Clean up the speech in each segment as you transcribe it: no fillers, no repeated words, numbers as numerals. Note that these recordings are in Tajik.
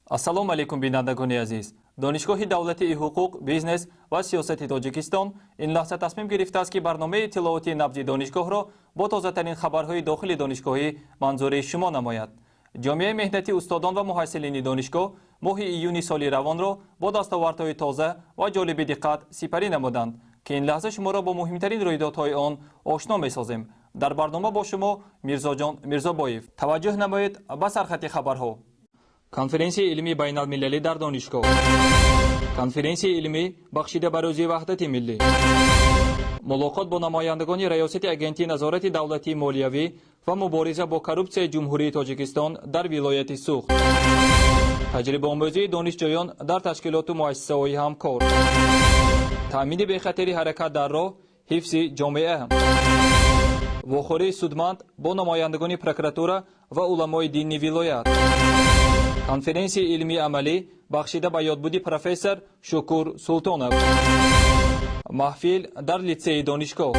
ассалому алейкум бинандагони азиз. донишгоҳи давлатии ҳуқуқ, бизнес ва сиёсати Тоҷикистон ин лаҳза тасмим гирифтааст ки барномаи иттилооти набзи донишгоҳро бо тозатарин хабарҳои дохили донишгоҳӣ манзури шумо намояд. ҷомеаи меҳнати устодон ва муҳассилини донишгоҳ моҳи июни соли равонро бо дастовардҳои тоза ва ҷолиби диққат сипарӣ намуданд ки ин лаҳза шуморо бо муҳимтарин рӯйдодҳои он ошно месозем. дар барнома бо шумо Мирзоҷон Мирзобоев. таваҷҷӯҳ намоед ба сархати хабарҳо. конференсияи илмии байналмилалӣ дар донишгоҳ. конференсияи илмӣ бахшида ба рӯзи ваҳдати миллӣ. мулоқот бо намояндагони раёсати агентии назорати давлатии молиявӣ ва мубориза бо коррупсияи ҷумҳурии Тоҷикистон дар вилояти Суғд. таҷрибаомӯзии донишҷӯён дар ташкилоту муассисаҳои ҳамкор. таъмини бехатари ҳаракат дар роҳ, ҳифзи ҷомеа. вохӯрии судманд бо намояндагони прокуратура ва уламои дини вилоят. конференсияи илмии амалӣ бахшида ба ёдбуди профессор Шукур Султонов. маҳфил дар литсеи донишгоҳ.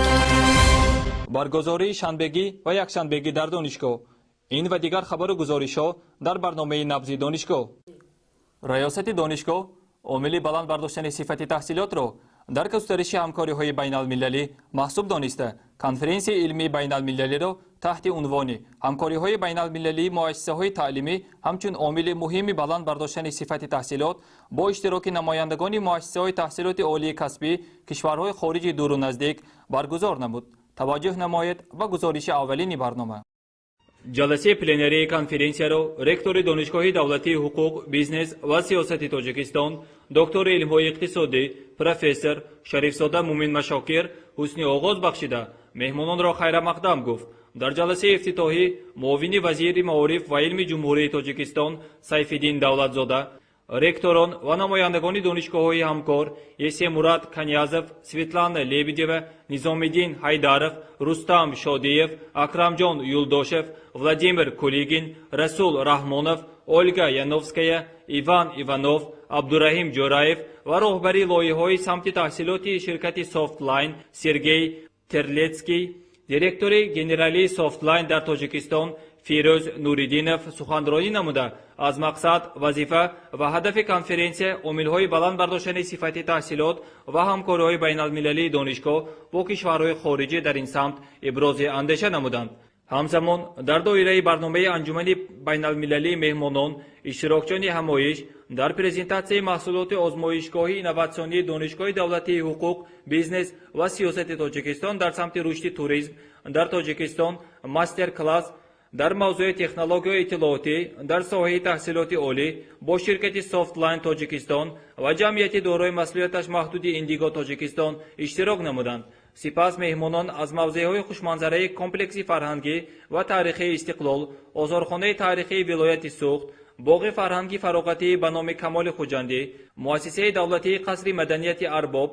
баргузории шанбегӣ ва якшанбегӣ дар донишгоҳ. ин ва дигар хабару гузоришҳо дар барномаи набзи донишгоҳ. раёсати донишгоҳ омили баланд бардоштани сифати таҳсилотро дар густариши ҳамкориҳои байналмилалӣ маҳсуб дониста, конференсияи илмии байналмилалиро таҳти унвони ҳамкориҳои байналмилалии муассисаҳои таълимӣ ҳамчун омили муҳими баланд бардоштани сифати таҳсилот бо иштироки намояндагони муассисаҳои таҳсилоти олии касбӣ кишварҳои хориҷи дуру наздик баргузор намуд. таваҷҷӯҳ намоед ба гузориши аввалини барнома. ҷаласаи пленарии конференсияро ректори донишгоҳи давлатии ҳуқуқ, бизнес ва сиёсати Тоҷикистон, доктори илмҳои иқтисодӣ, профессор Шарифзода Мумин Машокир ҳусни оғоз бахшида меҳмононро хайрамақдам гуфт. дар ҷаласаи ифтитоҳӣ муовини вазири маориф ва илми ҷумҳурии Тоҷикистон Сайфиддин Давлатзода, ректорон ва намояндагони донишгоҳҳои ҳамкор Есемурат Канязов, Светлана Лебедева, Низомиддин Ҳайдаров, Рустам Шодиев, Акрамҷон Юлдошев, Владимир Кулигин, Расул Раҳмонов, Ольга Яновская, Иван Иванов, Абдураҳим Ҷораев ва роҳбари лоиҳаҳои самти таҳсилоти ширкати Софтлайн Сергей Терлецкий, директори генералии Софтлайн дар Тоҷикистон Фирӯз Нуриддинов суханронӣ намуда аз мақсад, вазифа ва ҳадафи конференсия, омилҳои баланд бардоштани сифати таҳсилот ва ҳамкориҳои байналмилалии донишгоҳ бо кишварҳои хориҷӣ дар ин самт ибрози андеша намуданд. ҳамзамон дар доираи барномаи анҷумани байналмилалии меҳмонон иштирокчони ҳамоиш дар презентатсияи маҳсулоти озмоишгоҳи инноватсионии донишгоҳи давлатии ҳуқуқ, бизнес ва сиёсати Тоҷикистон дар самти рушди туризм дар Тоҷикистон мастер-класс дар мавзӯи технологияҳои иттилоотӣ дар соҳаи таҳсилоти олӣ бо ширкати Софтлайн Тоҷикистон ва ҷамъияти дорои маслиҳаташ маҳдуди Индиго Тоҷикистон иштирок намуданд. сипас меҳмонон аз мавзеъҳои хушманзараи комплекси фарҳангӣ ва таърихии Истиқлол, озорхонаи таърихии вилояти Суғд, боғи фарҳанги фароғатии ба номи Камоли Хуҷандӣ, муассисаи давлатии қасри маданияти Арбоб,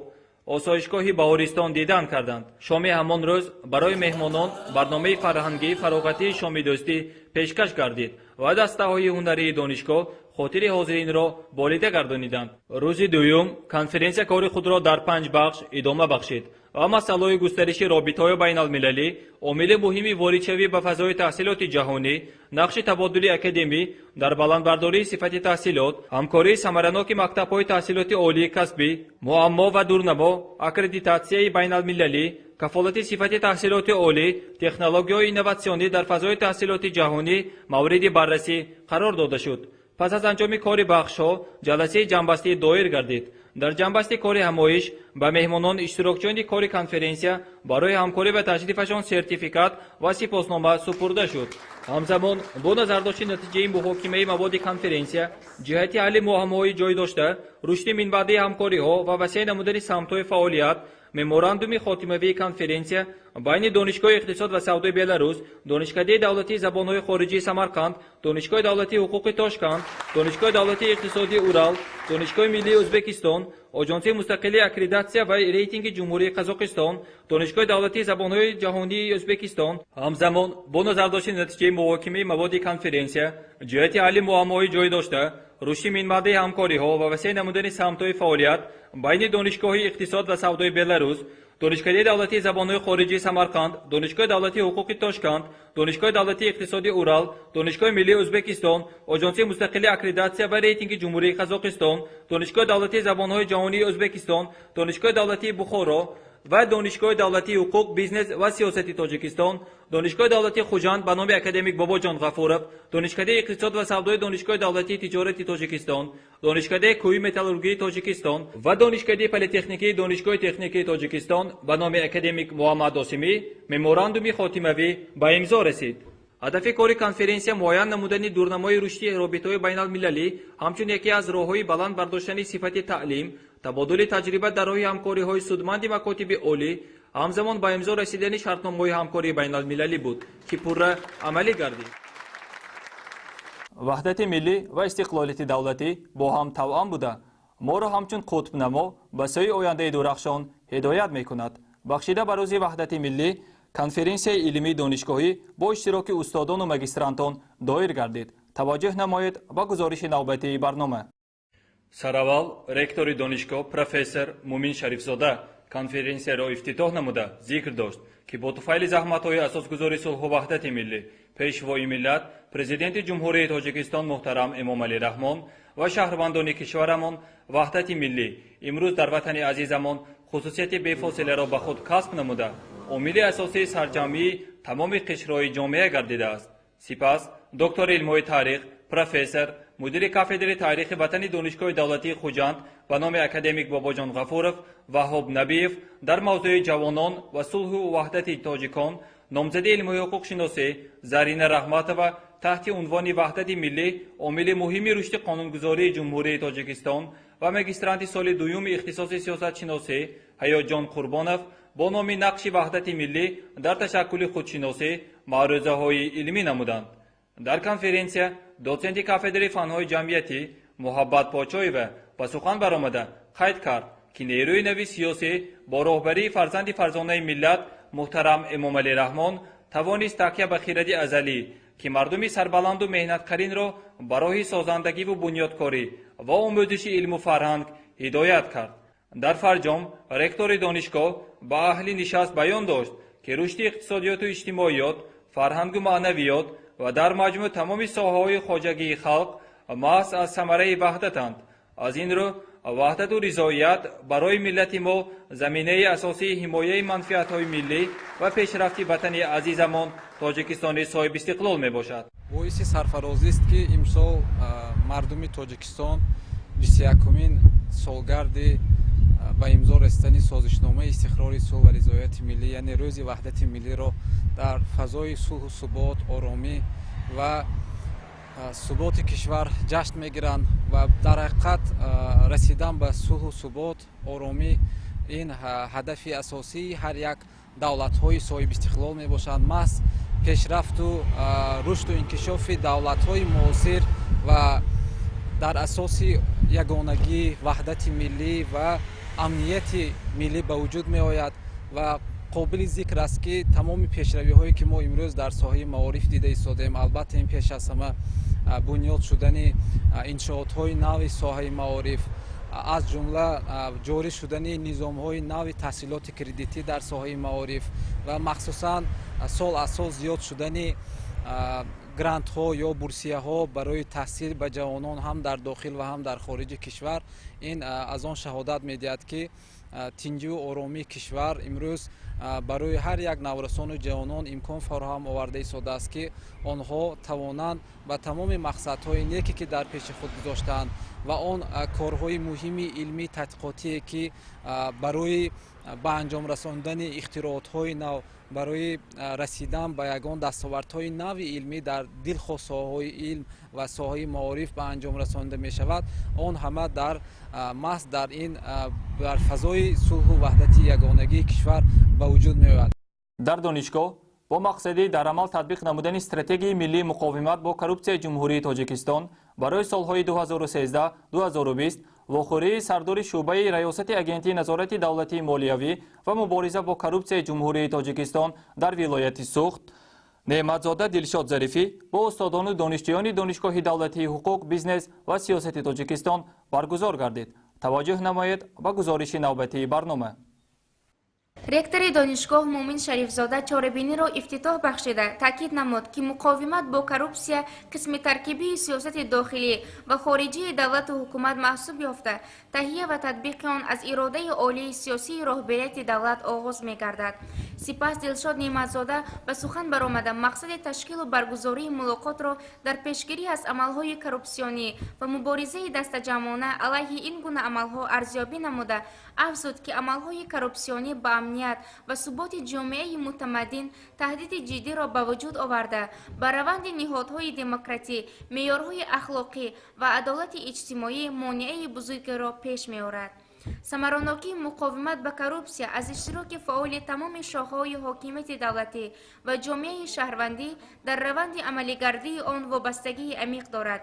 осоишгоҳи Баҳористон дидан карданд. шоми ҳамон рӯз барои меҳмонон барномаи фарҳангӣ фароғатии шоми дӯстӣ пешкаш гардид ва дастаҳои ҳунарии донишгоҳ хотири ҳозиринро болида гардониданд. рӯзи дуюм конференсия кори худро дар 5 бахш идома бахшид ва масъалаҳои густариши робитаҳои байналмилалӣ, омили муҳими воридшавӣ ба фазои таҳсилоти ҷаҳонӣ, нақши табодули академӣ дар баландбардории сифати таҳсилот, ҳамкории самараноки мактабҳои таҳсилоти олии касбӣ, муаммо ва дурнамо, аккредитатсияи байналмилалӣ, кафолати сифати таҳсилоти олӣ, технологияҳои инноватсионӣ дар фазои таҳсилоти ҷаҳонӣ мавриди баррасӣ қарор дода шуд. пас аз анҷоми кори бахшҳо ҷаласаи ҷанбастӣ доир гардид. дар ҷанбасти кори ҳамоиш ба меҳмонон иштирокчиёни кори конференсия барои ҳамкорӣ ва ташрифашон сертификат ва сипоснома супурда шуд. ҳамзамон бо назардошти натиҷаи муҳокимаи маводи конференсия, ҷиҳати ҳалли муаммоҳои ҷойдошта, рушди минбаъдии ҳамкориҳо ва васеъ намудани самтҳои фаъолият, меморандуми хотимавии конференсия байни Донишгоҳи иқтисод ва савдои Беларус, Донишкадаи давлатии забонҳои хориҷии Самарқанд, Донишгоҳи давлатии ҳуқуқи Тошканд, Донишгоҳи давлатии иқтисодии Урал, Донишгоҳи миллии Ӯзбекистон, Оҷонсияи мустақилии аккредитатсия ва рейтинги ҷумҳурии Қазоқистон, Донишгоҳи давлатии забонҳои ҷаҳонии Ӯзбекистон. ҳамзамон бо назардошти натиҷаи муҳокимаи маводи конференсия, ҷиҳати ҳалли муаммоҳои ҷойдошта, рушди минбаъдии ҳамкориҳо ва васеъ намудани самтҳои фаъолият байни Донишгоҳи иқтисод ва савдои Беларус, دانشکده دولتی زبانهای خارجی سمرقند، دانشگاه دولتی حقوق تاشکند، دانشگاه دولتی اقتصادی اورال، دانشگاه ملی ازبکستان، آژانس مستقل اکریدیتاسیون و ریتینگ جمهوری قزاقستان، دانشگاه دولتی زبانهای جهانی ازبکستان، دانشگاه دولتی بخارا و دانشگاه دولتی حقوق بیزنس و سیاست تاجیکستان، دانشگاه دولتی خوجند به نام اکادمیک باباجان غفورov، دانشکده اقتصاد و سودای دانشگاه دولتی تجارت تاجیکستان، دانشکده کوی متالورژی تاجیکستان و دانشکده پلیتکنیکی دانشگاه تکنیکی تاجیکستان به نام اکادمیک محمد آسیمی مموراندومی خاتمه‌ای به امضا رسید. هدف کاری کنفرانسیا معین نمودن دورنمای رشدی رابطه‌های بین‌المللی همچون یکی از راه‌های بلند برداشتن صفت تعلیم، تبادل تجربه در راه همکاری‌های سودمند مکاتب عالی، همزمان به امضا رسیدن شرطنامه‌های همکاری بین‌المللی بود که پورا عملی گردید. وحدت ملی و استقلالیت دولتی با هم توأم بوده ما را همچون قطب نما به سوی آینده درخشان هدایت می‌کند. بخشیده به روز وحدت ملی کنفرانسیای علمی دانشگاهی با اشتراک استادان و ماگسترانتان دایر گردید. توجه نمایید به گزارش نوبتی برنامه. سراول رектور دانشگاه پروفسور مومین شریفزاده کنفرانسیا را افتتاح نموده ذکر داشت که با طفیل زحمت‌های اساسگذاری صلح و وحدت ملی پیشوای ملت پرزیدنت جمهوری تاجیکستان محترم امامعلی رحمان و شهروندان کشورمان وحدت ملی امروز در وطن عزیزمان خصوصیت بی‌فاصله را به خود کسب نموده عامل اساسی سرجامی تمام قشرهای جامعه گردیده است. سپس دکتر علم‌های تاریخ پروفسور مدیر کافدره تاریخ وطن دانشگاه دولتی خوجند به نام اکادمیک باباجان غفورov وهاب نبیев در موضوع جوانان و صلح و وحدت تاجیکان نامزد علم حقوق شناسی زرینه رحمتова تحت عنوان وحدت ملی عامل مهمی رشد قانونگذاری جمهوری تاجیکستان و ماگسترانت سال دوم اختصاص سیاست شناسی حیات جان قربانov با نام نقش وحدت ملی در تشکل خودشناسی معروضه‌های علمی نمودند. در کنفرانسیا دوسنت کافدره فنهای جمعیتی محبت پاچایeva با سخن برآمده قید کرد که نیروی نوی سیاسی با راهبری فرزند فرزانه ملت محترم امامعلی رحمان توانست تکیه به خرد ازلی که مردم سربلند و مهنتکارین را برای سازندگی و بنیادکاری و آموزش علم و فرهنگ هدایت کرد. در فرجام رکتور دانشگاه با اهل نشست بیان داشت که رشد اقتصادیات و اجتماعیات، فرهنگ و معنویات و در مجموع تمام ساحه‌های خواجگی خلق محض از ثمره وحدتند. از این رو وحدت و رضایت برای ملت ما زمینه اساسی حمایه منفعت‌های ملی و پیشرفت وطن عزیزمان تاجیکستان صاحب استقلال می باشد. باعث سرفرازی است که امسال مردم تاجیکستان 21مین سالگرد به امضا رسیدن سازشنامه استقرار صلح و رضایت ملی یعنی روز وحدت ملی را در فضای صلح و ثبات، آرامی و ثبات کشور جشن میگیرند و در حقیقت رسیدن به صلح و ثبات، آرامی این هدف اساسی هر یک دولت‌های صاحب استقلال میباشند. محض پیشرفت و رشد و انکشاف دولت‌های معاصر و در اساس یگانگی، وحدت ملی و امنیت ملی به وجود می آید و قابل ذکر است که تمام پیشروی هایی که ما امروز در ساحه معارف دیده ایستادیم، البته این پیش از همه بنیاد شدن انشاءات های نو ساحه معارف، از جمله جاری شدن نظام های نو تحصیلات کردیتی در ساحه معارف و مخصوصا سال از سال زیاد شدن گرانت ها یا بورسیه ها برای تحصیل به جوانان هم در داخل و هم در خارج کشور. این از آن شهادت میدهد که تنجی و آرامی کشور امروز برای هر یک نورسان و جوانان امکان فراهم آورده ایستاده است که آنها توانند به تمام مقصدهای نیکی که در پیش خود گذاشتند و آن کارهای مهم علمی تحقیقاتی که برای به انجام رساندن اختراعات نو، برای رسیدن به یگان دستاوردهای نو علمی در دلخواه ساحه‌های علم و ساحه معارف به انجام رسانده می شود، آن همه در محض در این در فضای صلح و وحدت یگانگی کشور به وجود می آید. در دانشگاه با مقصد در عمل تطبیق نمودن استراتژی ملی مقاومت با کروپسیای جمهوری تاجیکستان برای سالهای 2013-2020 واخوری سردار شعبه ریاست اگنتی نظارت دولتی مالیوی و مبارزه با کروپسیای جمهوری تاجیکستان در ولایت سوخت نعمتزاده دلشاد ظریفی با استادان و دانشجویان دانشگاه دولتی حقوق، بیزنس و سیاست تاجیکستان برگزار گردید. توجه نمایید به گزارش نوبتی برنامه. ректори донишгоҳ Муъмин Шарифзода чорабиниро ифтитоҳ бахшида таъкид намуд, ки муқовимат бо коррупсия қисми таркибии сиёсати дохилӣ ва хориҷии давлату ҳукумат маҳсуб ёфта, таҳия ва татбиқи он аз иродаи олии сиёсии роҳбарияти давлат оғоз мегардад. Сипас Дилшод Неъматзода ба сухан баромада мақсади ташкилу баргузории мулоқотро дар пешгирӣ аз амалҳои коррупсионӣ ва муборизаи дастаҷамъона алайҳи ин гуна амалҳо арзёбӣ намуда, афзуд, ки амалҳои коррупсионӣ ба амният ва суботи ҷомеаи мутамаддин таҳдиди ҷиддиро ба вуҷуд оварда, ба раванди ниҳодҳои демократӣ, меъёрҳои ахлоқӣ ва адолати иҷтимоӣ монеаи бузургеро пеш меорад. самаронокии муқовимат ба коррупсия аз иштироки фаъоли тамоми шохаҳои ҳокимияти давлатӣ ва ҷомеаи шаҳрвандӣ дар раванди амалигардии он вобастагии амиқ дорад.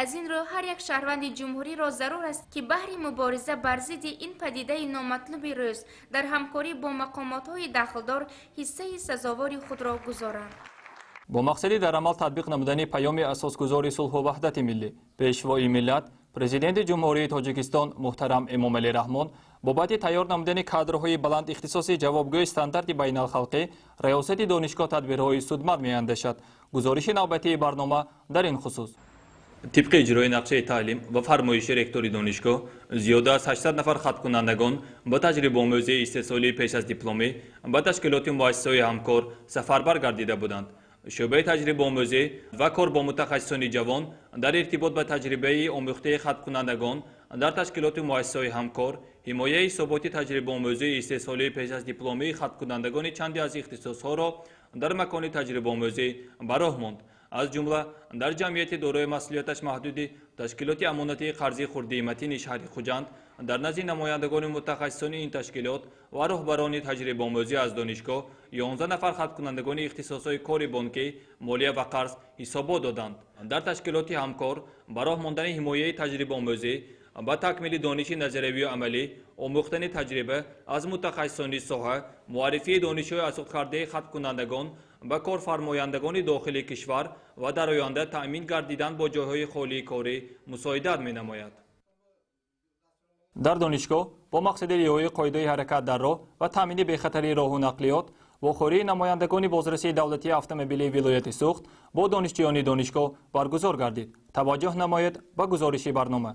аз ин рӯ ҳар як шаҳрванди ҷумҳуриро зарур аст, ки баҳри мубориза бар зидди ин падидаи номатлуби рӯз дар ҳамкорӣ бо мақомотҳои дахлдор ҳиссаи сазовори худро гузорад. бо мақсади дар амал татбиқ намудани паёми асосгузори сулҳу ваҳдати миллӣ, пешвои миллат, президенти ҷумҳурии Тоҷикистон муҳтарам Эмомалӣ Раҳмон бобати тайёр намудани кадрҳои баланд ихтисоси ҷавобгӯи стандарти байналхалқӣ раёсати донишгоҳ тадбирҳои судмат меандешад. гузориши навбатии барнома дар ин хусус. طبق اجرای نقشه تعلیم و فرمایش رکتوری دانشگاه زیاده از 800 نفر خط‌کنندگان با تجربه آموزی استثالی پیش از دیپلمی به تشکیلات مؤسسه‌های همکار سفربر گردیده بودند. شعبه تجربه آموزی و کار با متخصصان جوان در ارتباط با تجربه آموخته خط‌کنندگان در تشکیلات مؤسسه‌های همکار حمایه ثبات تجربه آموزی استثالی پیش از دیپلمی خط‌کنندگان چندی از اختصاص‌ها را در مکان تجربه آموزی به راه ماند. از جمله در جمعیت دارای مسئولیتش محدود تشکیلات امانتی قرضی خردی متین شهر خوجند در نزد نمایندگان متخصصان این تشکیلات و راهبران تجربه آموزی از دانشگاه 11 نفر خط‌کنندگان اختصاصهای کار بانکی، مالیه و قرض حسابات دادند. در تشکیلات همکار برای ماندن حمایه تجربه آموزی با تکمیل دانش نظریه و عملی، آموختن تجربه از متخصصان ساحه، معرفی دانش‌های ازادکرده خط‌کنندگان با کارفرمایندگان داخل کشور و در آینده تأمین گردیدن با جاهای خالی کاری مساعدت می‌نماید. در دانشگاه با مقصد رعایت قاعده حرکت در راه و تأمین بی‌خطری راه و نقلیات واخوری نمایندگان بازرسی دولتی اتومبیلی ولایت سوخت با دانشجویان دانشگاه برگزار گردید. توجه نماید به گزارش برنامه.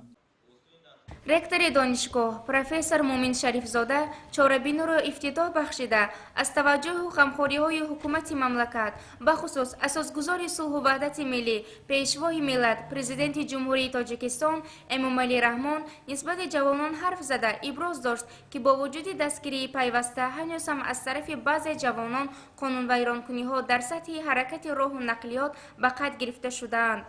ректори донишгоҳ профессор Муъмин Шарифзода чорабиниро ифтитоҳ бахшида аз таваҷҷӯҳу ғамхориҳои ҳукумати мамлакат ба хусус асосгузори сулҳу ваҳдати миллӣ, пешвои миллат, президенти ҷумҳурии Тоҷикистон Эмомалӣ Раҳмон нисбати ҷавонон ҳарф зада иброз дошт, ки бо вуҷуди дастгирии пайваста ҳанӯз ҳам аз тарафи баъзе ҷавонон қонунвайронкуниҳо дар сатҳи ҳаракати роҳу нақлиёт ба қайд гирифта шудаанд.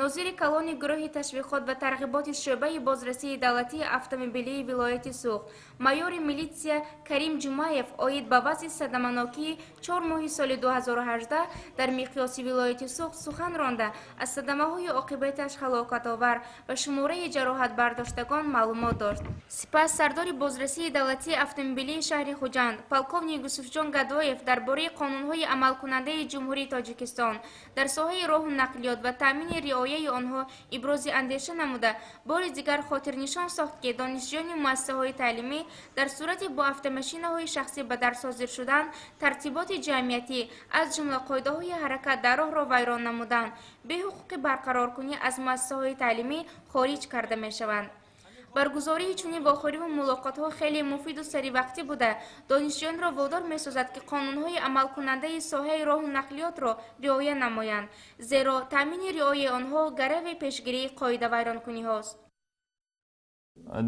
нозири калони гурӯҳи ташвиқот ва тарғиботи шӯъбаи бозрасии давлатии автомобилии вилояти Суғд майёри милитсия Карим Ҷумаев оид ба вазъи садаманокии 4 моҳи соли 2018 дар миқёси вилояти Суғд сухан ронда аз садамаҳои оқибаташ ҳалокатовар ва шумораи ҷароҳатбардоштагон маълумот дошт. сипас сардори бозрасии давлатии автомобилии шаҳри Хуҷанд полковник Юсуфҷон Гадоев дар бораи қонунҳои амалкунандаи ҷумҳурии Тоҷикистон дар соҳаи роҳу нақлиёт ва таъмини риояи онҳо ибрози андеша намуда бори дигар хотирнишон сохт, ки донишҷӯёни муассисаҳои таълимӣ дар сурати бо автомошинаҳои шахсӣ ба дарсозир шудан тартиботи ҷамъиятӣ аз ҷумла қоидаҳои ҳаракат дар роҳро вайрон намудан беҳуқуқи барқароркунӣ аз муассисаҳои таълимӣ хориҷ карда мешаванд. баргузории чунин вохӯриву мулоқотҳо хеле муфиду саривақтӣ буда донишҷӯёнро водор месозад, ки қонунҳои амалкунандаи соҳаи роҳу нақлиётро риоя намоянд, зеро таъмини риояи онҳо гарави пешгирии қоидавайронкуниҳост.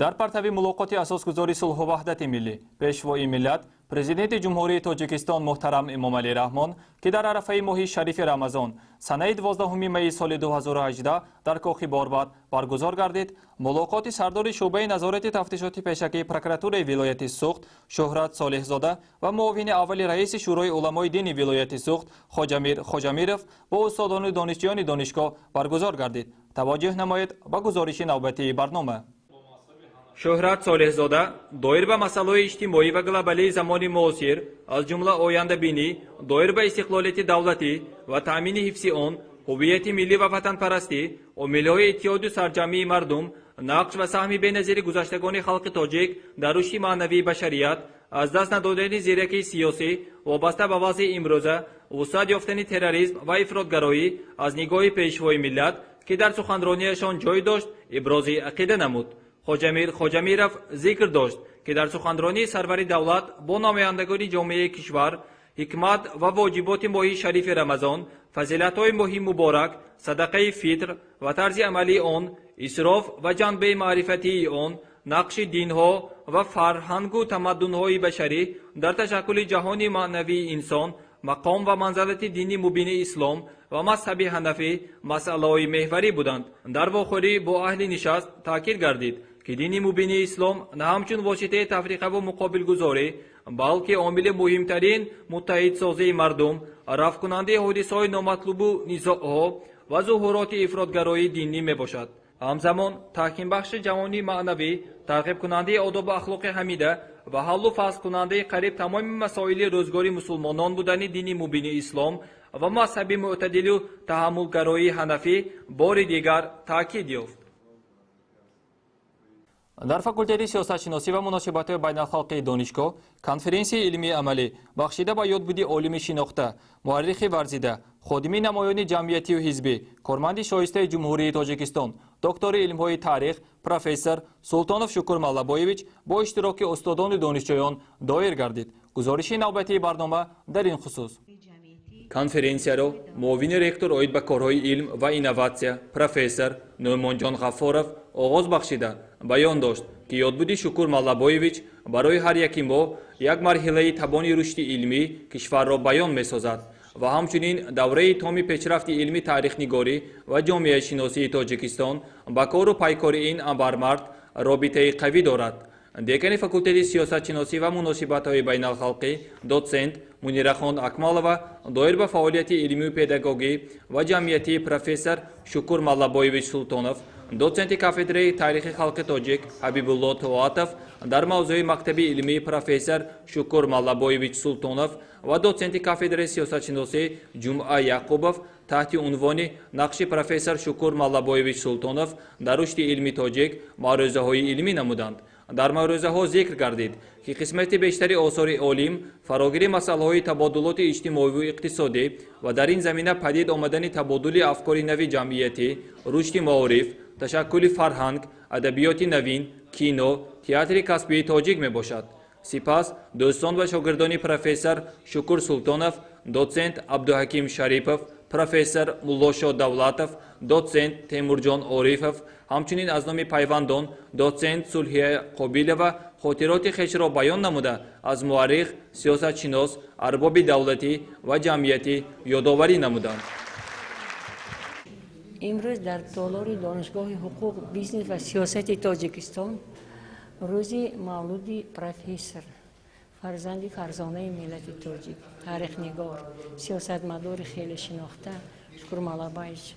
дар партави мулоқоти асосгузори сулҳу ваҳдати миллӣ, пешвои миллат, президенти ҷумҳурии Тоҷикистон муҳтарам Эмомалӣ Раҳмон, ки дар арафаи моҳи шарифи Рамазон санаи 12 майи соли 2018 дар Кохи Борбад баргузор гардид, мулоқоти сардори шӯъбаи назорати тафтишоти пешакии прокуратураи вилояти Суғд Шӯҳрат Солиҳзода ва муовини аввали раиси шӯрои уламои дини вилояти Суғд Хоҷамир Хожамиров бо устодону донишҷӯёни донишгоҳ баргузор гардид. таваҷҷӯҳ намоед ба гузориши навбатии барнома. شهرت صالح‌زاده دایر به مسائل اجتماعی و گلوبالی زمان معاصر از جمله آینده بینی، دایر به استقلالیت دولتی و تامین حفظ آن، هویت ملی و وطن پرستی، عامل‌های اتحاد و سرجمعی مردم، نقش و سهم بی‌نظیر گذشتگان خلق تاجیک در رشد معنوی بشریت از دست ندادن زیرکی سیاسی وابسته به وضع امروزه، وسعت یافتن تروریسم و افراطگرایی از نگاه پیشوای ملت که در سخنرانیشان جای داشت ابراز عقیده نمود. خوجامیرов ذکر داشت که در سخنرانی سرور دولت با نمایندگان جامعه کشور حکمت و واجبات ماه شریف رمضان، فضیلت‌های ماه مبارک، صدقه فطر و طرز عملی آن، اسراف و جنبه معرفتی آن، نقش دینها و فرهنگ و تمدن‌های بشری در تشکل جهان معنوی انسان، مقام و منزلت دینی مبین اسلام و مذهب حنفی مسائل محوری بودند. در واخوری با اهل نشست تاکید گردید که دین مبین اسلام نه همچون واسطه تفریقه و مقابل گذاری بلکه عامل مهمترین متحد سازی مردم، رفع کننده حادثه‌های نامطلوب و نزاع‌ها و ظهورات افراطگرایی دینی میباشد. همزمان تحکیم بخش جوانی معنوی، ترغیب کننده آداب و اخلاق حمیده و حل و فصل کننده قریب تمام مسائل روزگاری مسلمانان بودن دین مبین اسلام و مذهب معتدل و تحملگرایی حنفی بار دیگر تاکید یافت. در فاکولته سیاستشناسی و مناسبات بین‌الخلقی دانشگاه کنفرانسی علمی عملی بخشیده با یادبودی عالم شناخته، مورخ ورزیده، خادم نمایان جمعیتی و حزبی، کارمند شایسته جمهوری تاجیکستان، دکتر علم‌های تاریخ پروفسور سلطانов شکور مالابایویچ با اشتراک استادان و دانشجویان دایر گردید. گزارش نوبتی برنامه در این خصوص. کنفرانسیه معاون رکتور اوید به کارهای علم و اینوواسیون پروفسور نومانجان غفارов آغاز بخشیده بیان داشت که یادبودی شکور مالابایویچ برای هر یکی ما یک مرحله توانی رشد علمی کشور را بیان می‌سازد و همچنین دوره تمام پیشرفت علمی تاریخ نگاری و جامعه شناسی تاجیکستان با کار و پیکار این انبرمرد رابطه قوی دارد. دکان فاکولته سیاستشناسی و مناسبات بین‌الخلقی دوسنت منیرخان اکمالова دایر به فعالیت علمی و پداگوژی و جمعیتی پروفسور شکور مالابایویچ سلطانов دوسنت کافدره تاریخ خلق تاجیک حبیبالله تواتов در موضوع مکتب علمی پروفسور شکور مالابایویچ سلطانov و دوسنت کافدره سیاستشناسی جمعه یعقوبov تحت عنوان نقش پروفسور شکور مالابایویچ سلطانov در رشد علمی تاجیک معروضه‌های علمی نمودند. در معروضه‌ها ذکر گردید که قسمت بیشتری آثار عالم فراگیر مسائل تبادلات اجتماعی و اقتصادی و در این زمینه پدید آمدن تبادل افکار نوی جمعیتی، رشد معارف، تشکل فرهنگ، ادبیات نوین، کینو، تئاتر کسبی تاجیک می باشد. سپس دوستان و شاگردان پروفسور شکور سلطانov، دوسنت عبدالحکیم شریفov، پروفسور ملاشا دولتov، دوسنت تیمورجان عارفov همچنین از نام پیوندان دوسنت صلحیه قابیلova خاطرات خویش را بیان نموده از مورخ، سیاستشناس، ارباب دولتی و جمعیتی یادآوری نمودند. امروز در تالار دانشگاه حقوق، بیزنس و سیاست تاجیکستان روز مولود پروفسور فرزند فرزانه ملت تاجیک، تاریخ نگار، سیاستمدار خیلی شناخته شکور مالابایویچ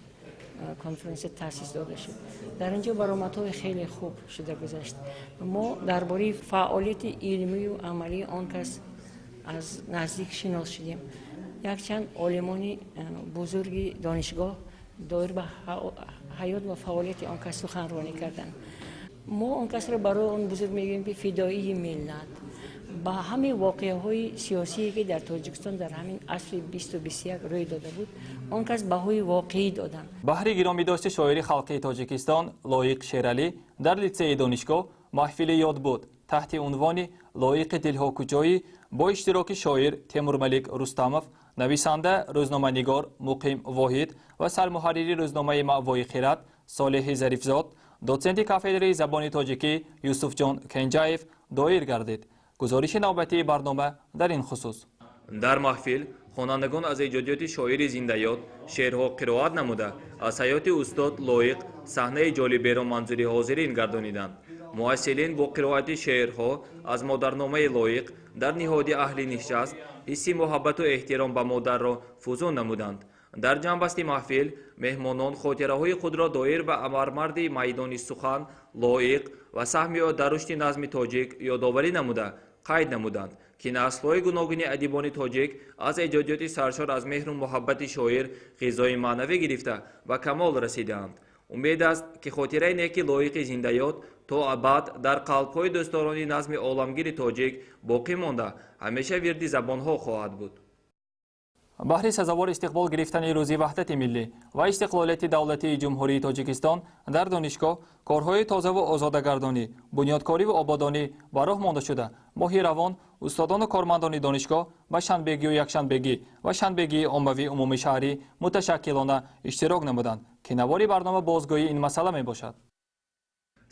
کنفرانس تأسیس داده شد. در اینجا برآمدهای خیلی خوب شده گذشت. ما درباره فعالیت علمی و عملی آن کس از نزدیک شناس شدیم. یک چند عالمان بزرگ دانشگاه دایر به حیات و فعالیت آن کس سخنرانی کردند. ما آن کس را برای آن بزرگ میگیم که فدایی ملت. با همه واقعه‌های سیاسی که در تاجیکستان در همین عصر 2021 روی داده بود، آن کس بهای واقعی دادن. بهر گرامی داشته شاعر خلقی تاجیکستان لایق شیرالی در لیسه دانشگاه محفل یاد بود تحت عنوان لایق دلها کجایی با اشتراک شاعر تیمورملیک رستمov، نویسنده روزنامه‌نگار مقیم واحد و سرمحرر روزنامه مأوای خیرات صالح ظریفزاد، دوسنت کافدره زبان تاجیکی یوسف جان کنجایف دایر گردید. گزارش نوبتی برنامه در این خصوص. در محفل خوانندگان از ایجادیات شاعر زنده‌یاد شعرها قرائت نموده از حیات استاد لایق صحنه جالبی را منظور حاضرین گردانیدند. مؤثرین با قرائت شعرها از مادرنامه لایق در نهاد اهل نشست حس محبت و احترام به مادر را فزون نمودند. در جنبسته محفل مهمانان خاطره‌های خود را دایر به امرمرد میدان سخن لایق و سهمی او در رشد نظم تاجیک یادآوری نموده قید نمودند که نسل‌های گوناگون ادیبان تاجیک از ایجادیات سرشار از مهر و محبت شاعر غذای معنوی گرفته و کمال رسیدند. умед аст ки хотираи неки лоиқи зиндаёт то абад дар қалбҳои дӯстдорони назми оламгири тоҷик боқӣ монда ҳамеша вирди забонҳо хоҳад буд. баҳри сазовор истиқбол гирифтани рӯзи ваҳдати миллӣ ва истиқлолияти давлатии ҷумҳурии тоҷикистон дар донишгоҳ корҳои тозаву озодагардонӣ, бунёдкориву ободонӣ ба роҳ монда шуда моҳи равон устодону кормандони донишгоҳ ба шанбегию якшанбегӣ ва шанбегии оммавии умуми шаҳрӣ муташаккилона иштирок намуданд ки навори барнома бозгоии ин масъала мебошад.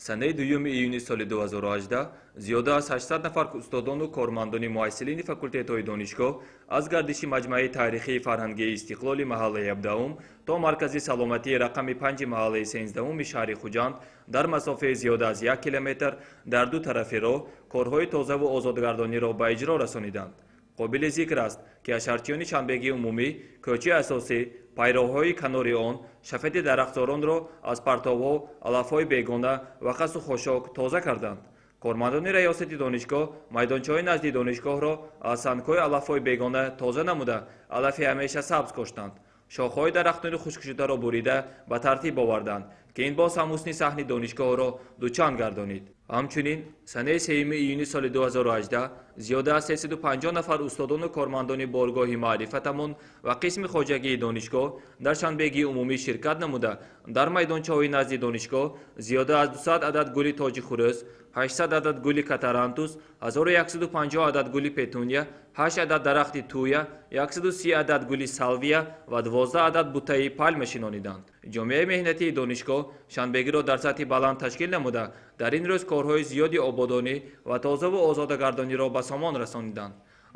санаи 2 июни соли 2018 зиёда аз 800 нафар устодону кормандони муассилини факултетҳои донишгоҳ аз гардиши маҷмаи таърихии фарҳангии истиқлоли маҳаллаи 17 то маркази саломатии рақами 5 маҳаллаи 13 шаҳри хуҷанд дар масофаи зиёда аз 1 километр дар ду тарафи роҳ корҳои тозаву озодгардониро ба иҷро расониданд. қобили зикр аст ки ашарчиёни шанбегии умумӣ кӯчи асосӣ, пайроҳҳои канори он, шафети дарахтзоронро аз партовҳо, алафҳои бегона ва қасу хошок тоза карданд. кормандони раёсати донишгоҳ майдончаҳои назди донишгоҳро аз сангҳои алафҳои бегона тоза намуда алафи ҳамеша сабз коштанд. шохҳои дарахтони хушкшударо бурида ба тартиб оварданд ки ин боз ҳам ҳусни саҳни донишгоҳро дучанд гардонид. ҳамчунин санаи 3 июни соли 2018 зиёда аз 350 нафар устодону кормандони боргоҳи маърифатамон ва қисми хоҷагии донишгоҳ дар шанбегии умумӣ ширкат намуда дар майдончаҳои назди донишгоҳ зиёда аз 200 адад гули тоҷи хурӯс, 800 адад гули катарантус, 1150 адад гули петуния, 8 адад дарахти туя, 130 адад гули салвия ва 12 адад бутаи пальма шинониданд. ҷомеаи меҳнатии донишгоҳ шанбегиро дар сатҳи баланд ташкил намуда дар ин рӯз корҳои зиёди ободонӣ ва тозаву озодагардониро ба сомон расониданд.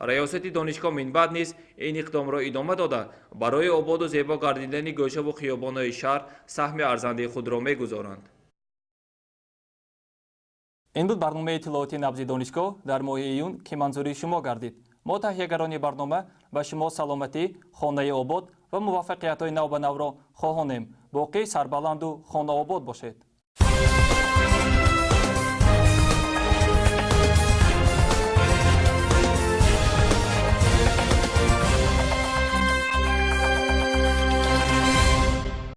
раёсати донишгоҳ минбаъд низ ин иқдомро идома дода барои ободу зебо гардидани гӯшаву хиёбонҳои шаҳр саҳми арзандаи худро мегузоранд. ин буд барномаи иттилооти набзи донишгоҳ дар моҳи июн ки манзури шумо гардид. мо таҳиягарони барнома ба шумо саломатӣ, хонаи обод ва муваффақиятҳои навбанавро хоҳонем. боқӣ сарбаланду хонаобод бошед.